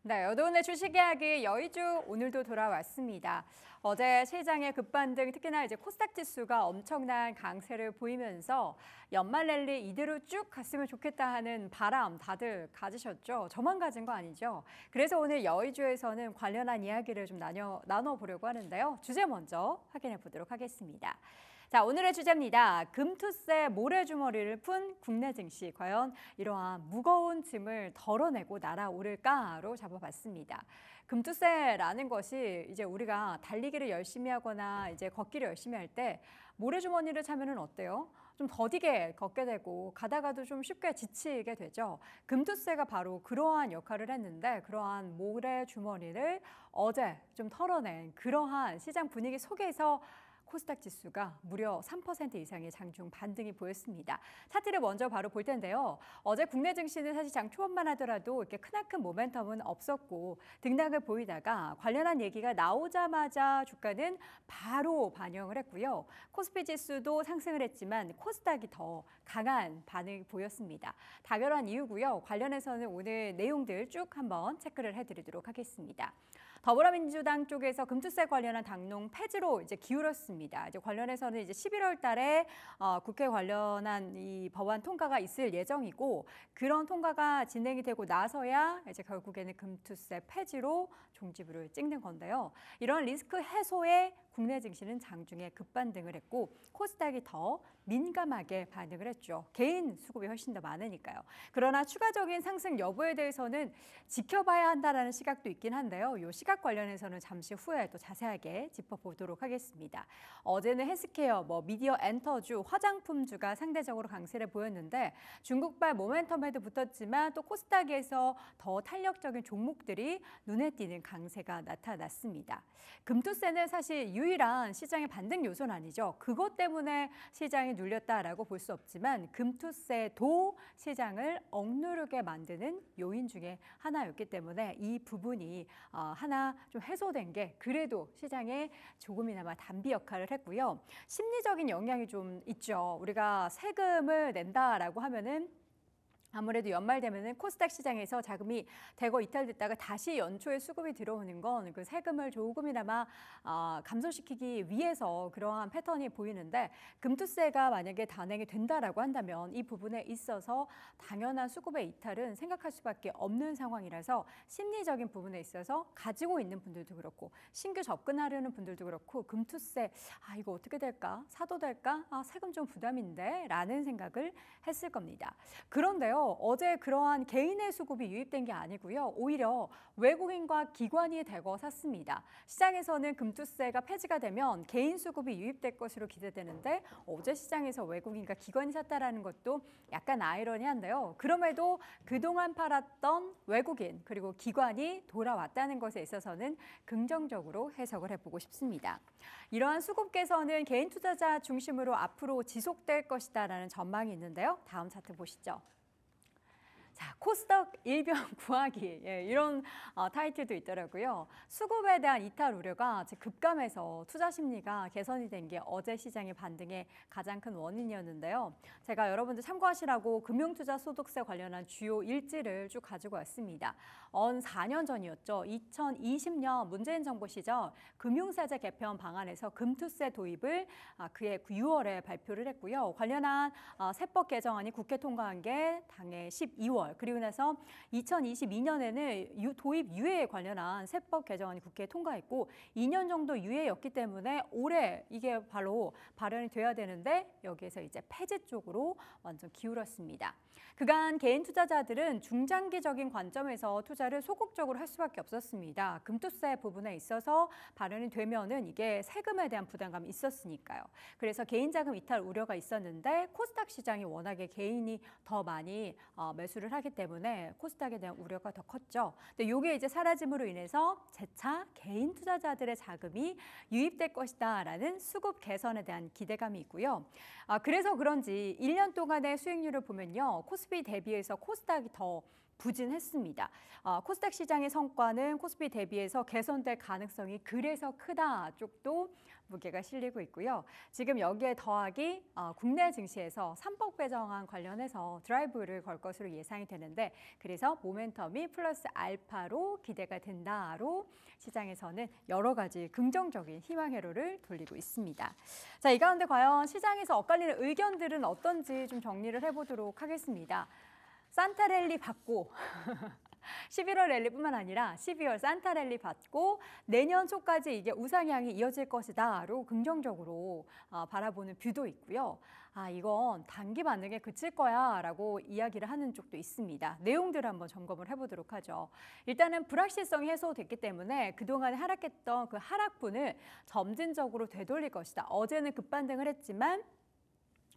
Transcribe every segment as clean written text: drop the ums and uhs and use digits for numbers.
네, 여도온의 주식 이야기 여의주 오늘도 돌아왔습니다. 어제 시장의 급반등, 특히나 이제 코스닥 지수가 엄청난 강세를 보이면서 연말 랠리 이대로 쭉 갔으면 좋겠다 하는 바람 다들 가지셨죠? 저만 가진 거 아니죠? 그래서 오늘 여의주에서는 관련한 이야기를 좀 나눠보려고 하는데요. 주제 먼저 확인해 보도록 하겠습니다. 자, 오늘의 주제입니다. 금투세 모래주머니를 푼 국내 증시. 과연 이러한 무거운 짐을 덜어내고 날아오를까로 잡아봤습니다. 금투세라는 것이 이제 우리가 달리기를 열심히 하거나 이제 걷기를 열심히 할 때 모래주머니를 차면은 어때요? 좀 더디게 걷게 되고 가다가도 좀 쉽게 지치게 되죠. 금투세가 바로 그러한 역할을 했는데 그러한 모래주머니를 어제 좀 털어낸 그러한 시장 분위기 속에서 코스닥 지수가 무려 3% 이상의 장중 반등이 보였습니다. 차트를 먼저 바로 볼 텐데요. 어제 국내 증시는 사실 장 초반만 하더라도 이렇게 크나큰 모멘텀은 없었고 등락을 보이다가 관련한 얘기가 나오자마자 주가는 바로 반영을 했고요. 코스피 지수도 상승을 했지만 코스닥이 더 강한 반응을 보였습니다. 당연한 이유고요. 관련해서는 오늘 내용들 쭉 한번 체크를 해드리도록 하겠습니다. 더불어민주당 쪽에서 금투세 관련한 당론 폐지로 이제 기울었습니다. 이제 관련해서는 이제 11월 달에 국회 관련한 이 법안 통과가 있을 예정이고 그런 통과가 진행이 되고 나서야 이제 결국에는 금투세 폐지로 종지부를 찍는 건데요. 이런 리스크 해소에 국내 증시는 장중에 급반등을 했고 코스닥이 더 민감하게 반응을 했죠. 개인 수급이 훨씬 더 많으니까요. 그러나 추가적인 상승 여부에 대해서는 지켜봐야 한다는 시각도 있긴 한데요. 이 시각 관련해서는 잠시 후에 또 자세하게 짚어보도록 하겠습니다. 어제는 헬스케어, 미디어 엔터주, 화장품주가 상대적으로 강세를 보였는데 중국발 모멘텀에도 붙었지만 또 코스닥에서 더 탄력적인 종목들이 눈에 띄는 강세가 나타났습니다. 금투세는 사실 유일한 시장의 반등 요소는 아니죠. 그것 때문에 시장이 눌렸다라고 볼 수 없지만 금투세도 시장을 억누르게 만드는 요인 중에 하나였기 때문에 이 부분이 하나 좀 해소된 게 그래도 시장에 조금이나마 단비 역할을 했고요. 심리적인 영향이 좀 있죠. 우리가 세금을 낸다라고 하면은 아무래도 연말 되면은 코스닥 시장에서 자금이 대거 이탈됐다가 다시 연초에 수급이 들어오는 건 그 세금을 조금이나마 감소시키기 위해서 그러한 패턴이 보이는데 금투세가 만약에 단행이 된다라고 한다면 이 부분에 있어서 당연한 수급의 이탈은 생각할 수밖에 없는 상황이라서 심리적인 부분에 있어서 가지고 있는 분들도 그렇고 신규 접근하려는 분들도 그렇고 금투세 이거 어떻게 될까? 사도 될까? 세금 좀 부담인데? 라는 생각을 했을 겁니다. 그런데요. 어제 그러한 개인의 수급이 유입된 게 아니고요. 오히려 외국인과 기관이 대거 샀습니다. 시장에서는 금투세가 폐지가 되면 개인 수급이 유입될 것으로 기대되는데 어제 시장에서 외국인과 기관이 샀다라는 것도 약간 아이러니한데요. 그럼에도 그동안 팔았던 외국인 그리고 기관이 돌아왔다는 것에 있어서는 긍정적으로 해석을 해보고 싶습니다. 이러한 수급 개선은 개인 투자자 중심으로 앞으로 지속될 것이다라는 전망이 있는데요. 다음 차트 보시죠. 자, 코스닥 일병 구하기 이런 타이틀도 있더라고요. 수급에 대한 이탈 우려가 급감해서 투자 심리가 개선이 된 게 어제 시장의 반등의 가장 큰 원인이었는데요. 제가 여러분들 참고하시라고 금융투자소득세 관련한 주요 일지를 쭉 가지고 왔습니다. 4년 전이었죠. 2020년 문재인 정부 시절 금융세제 개편 방안에서 금투세 도입을 그해 6월에 발표를 했고요. 관련한 세법 개정안이 국회 통과한 게 당해 12월 그리고 나서 2022년에는 도입 유예에 관련한 세법 개정안이 국회에 통과했고 2년 정도 유예였기 때문에 올해 이게 바로 발현이 돼야 되는데 여기에서 이제 폐지 쪽으로 완전 기울었습니다. 그간 개인 투자자들은 중장기적인 관점에서 투자를 소극적으로 할 수밖에 없었습니다. 금투세 부분에 있어서 발현이 되면은 이게 세금에 대한 부담감이 있었으니까요. 그래서 개인 자금 이탈 우려가 있었는데 코스닥 시장이 워낙에 개인이 더 많이 매수를 하기 때문에 코스닥에 대한 우려가 더 컸죠. 근데 이게 이제 사라짐으로 인해서 재차 개인 투자자들의 자금이 유입될 것이다라는 수급 개선에 대한 기대감이 있고요. 그래서 그런지 1년 동안의 수익률을 보면요. 코스피 대비해서 코스닥이 더 부진했습니다. 코스닥 시장의 성과는 코스피 대비해서 개선될 가능성이 그래서 크다 쪽도 무게가 실리고 있고요. 지금 여기에 더하기 국내 증시에서 3법 개정안 관련해서 드라이브를 걸 것으로 예상이 되는데 그래서 모멘텀이 플러스 알파로 기대가 된다로 시장에서는 여러 가지 긍정적인 희망 회로를 돌리고 있습니다. 자, 이 가운데 과연 시장에서 엇갈리는 의견들은 어떤지 좀 정리를 해보도록 하겠습니다. 산타랠리 받고 11월 랠리뿐만 아니라 12월 산타랠리 받고 내년 초까지 이게 우상향이 이어질 것이다로 긍정적으로 바라보는 뷰도 있고요. 이건 단기 반등에 그칠 거야 라고 이야기를 하는 쪽도 있습니다. 내용들을 한번 점검을 해보도록 하죠. 일단은 불확실성이 해소됐기 때문에 그동안 하락했던 그 하락분을 점진적으로 되돌릴 것이다. 어제는 급반등을 했지만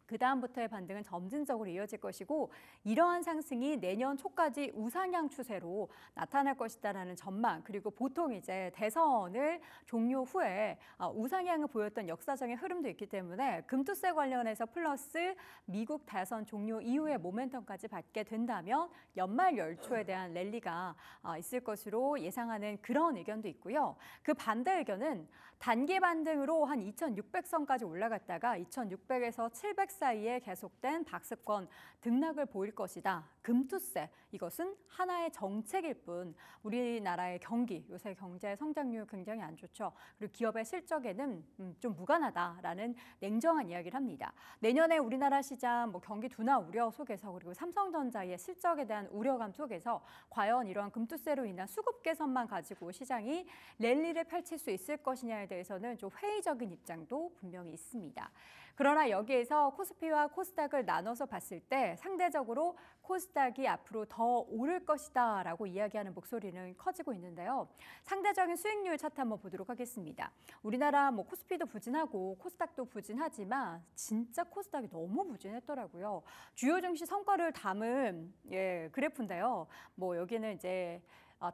그 다음부터의 반등은 점진적으로 이어질 것이고 이러한 상승이 내년 초까지 우상향 추세로 나타날 것이다라는 전망 그리고 보통 이제 대선을 종료 후에 우상향을 보였던 역사적인 흐름도 있기 때문에 금투세 관련해서 플러스 미국 대선 종료 이후에 모멘텀까지 받게 된다면 연말 연초에 대한 랠리가 있을 것으로 예상하는 그런 의견도 있고요. 그 반대 의견은 단기 반등으로 한 2,600선까지 올라갔다가 2,600에서 700 사이에 계속된 박스권 등락을 보일 것이다. 금투세 이것은 하나의 정책일 뿐 우리나라의 경기 요새 경제 성장률 굉장히 안 좋죠. 그리고 기업의 실적에는 좀 무관하다라는 냉정한 이야기를 합니다. 내년에 우리나라 시장 경기 둔화 우려 속에서 그리고 삼성전자의 실적에 대한 우려감 속에서 과연 이러한 금투세로 인한 수급 개선만 가지고 시장이 랠리를 펼칠 수 있을 것이냐에 대해서는 좀 회의적인 입장도 분명히 있습니다. 그러나 여기에서 코스피와 코스닥을 나눠서 봤을 때 상대적으로 코스닥이 앞으로 더 오를 것이다 라고 이야기하는 목소리는 커지고 있는데요. 상대적인 수익률 차트 한번 보도록 하겠습니다. 우리나라 코스피도 부진하고 코스닥도 부진하지만 진짜 코스닥이 너무 부진했더라고요. 주요 증시 성과를 담은 그래프인데요. 여기는 이제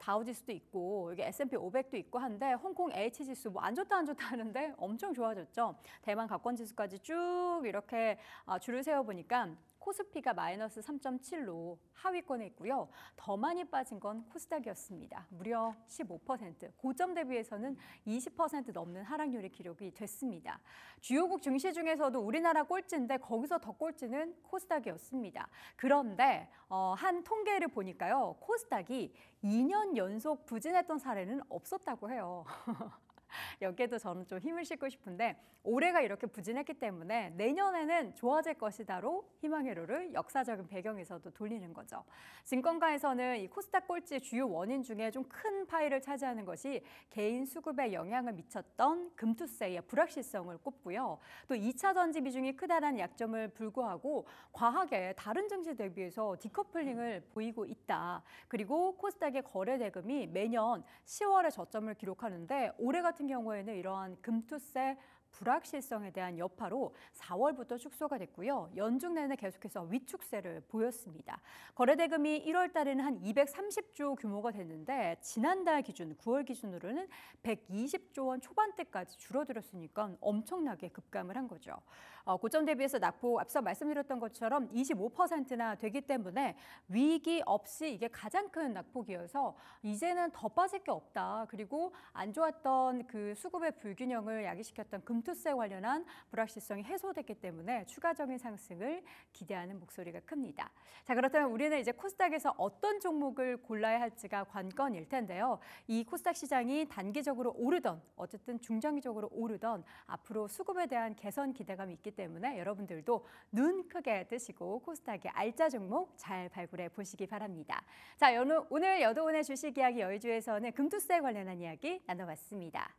다우지수도 있고 여기 S&P 500도 있고 한데 홍콩 H지수 안 좋다 하는데 엄청 좋아졌죠. 대만 가권지수까지 쭉 이렇게 줄을 세워보니까 코스피가 마이너스 3.7로 하위권에 있고요. 더 많이 빠진 건 코스닥이었습니다. 무려 15%, 고점 대비해서는 20% 넘는 하락률이 기록이 됐습니다. 주요국 증시 중에서도 우리나라 꼴찌인데 거기서 더 꼴찌는 코스닥이었습니다. 그런데 한 통계를 보니까요. 코스닥이 2년 연속 부진했던 사례는 없었다고 해요. 여기에도 저는 좀 힘을 싣고 싶은데 올해가 이렇게 부진했기 때문에 내년에는 좋아질 것이다로 희망회로를 역사적인 배경에서도 돌리는 거죠. 증권가에서는 이 코스닥 꼴찌 주요 원인 중에 좀 큰 파일을 차지하는 것이 개인 수급에 영향을 미쳤던 금투세의 불확실성을 꼽고요. 또 2차 전지 비중이 크다는 약점을 불구하고 과하게 다른 증시 대비해서 디커플링을 보이고 있다. 그리고 코스닥의 거래 대금이 매년 10월에 저점을 기록하는데 올해 같은 경우에는 이러한 금투세 불확실성에 대한 여파로 4월부터 축소가 됐고요. 연중 내내 계속해서 위축세를 보였습니다. 거래대금이 1월 달에는 한 230조 규모가 됐는데 지난달 기준 9월 기준으로는 120조 원 초반대까지 줄어들었으니까 엄청나게 급감을 한 거죠. 고점 대비해서 낙폭 앞서 말씀드렸던 것처럼 25%나 되기 때문에 위기 없이 이게 가장 큰 낙폭이어서 이제는 더 빠질 게 없다. 그리고 안 좋았던 그 수급의 불균형을 야기시켰던 금투세 관련한 불확실성이 해소됐기 때문에 추가적인 상승을 기대하는 목소리가 큽니다. 자, 그렇다면 우리는 이제 코스닥에서 어떤 종목을 골라야 할지가 관건일 텐데요. 이 코스닥 시장이 단기적으로 오르던 어쨌든 중장기적으로 오르던 앞으로 수급에 대한 개선 기대감이 있기 때문에 여러분들도 눈 크게 뜨시고 코스닥의 알짜 종목 잘 발굴해 보시기 바랍니다. 자, 오늘 여도온의 주식 이야기 여의주에서는 금투세 관련한 이야기 나눠봤습니다.